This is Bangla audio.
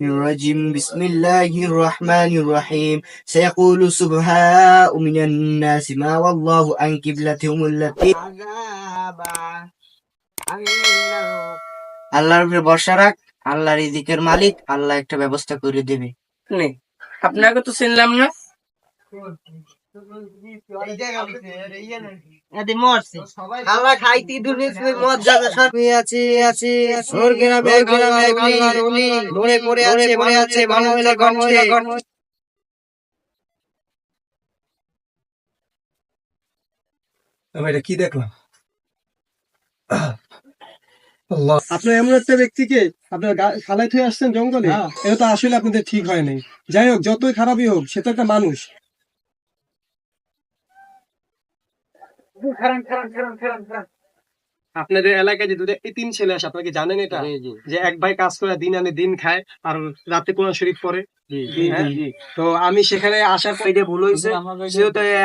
الرجيم بسم الله الرحمن الرحيم سيقول سبحاء من الناس ما والله عن قبلتهم التي আল্লাহর উপরে ভরসা রাখ, আল্লাহ রিজিকের মালিক, আল্লাহ একটা ব্যবস্থা করে দেবে। আপনাকে তো চিনলাম না। আল্লাহ খাইতি দুনিয়া মদ জায়গা সাথে আছে আছে স্বর্গের মনে পড়ে আছে বাংলা গঞ্জে। আমি এটা কি দেখলাম? আল্লাহ, আপনার এমন একটা ব্যক্তিকে আপনার খালাই থেকে আসছেন জঙ্গলে, এটা তো আসলে আপনাদের ঠিক হয় নাই। যাই হোক, যতই খারাপই হোক, সে তো একটা মানুষ। আপনাদের এলাকায় যে দুটো তিন ছেলে আসে, আপনারা কি জানেন এটা? যে এক ভাই কাজ করে দিন আনে দিন খায় আর রাতে কোরআন শরীফ পড়ে। তো আমি সেখানে আসার পর এটা ভুল হয়েছে, যেহেতু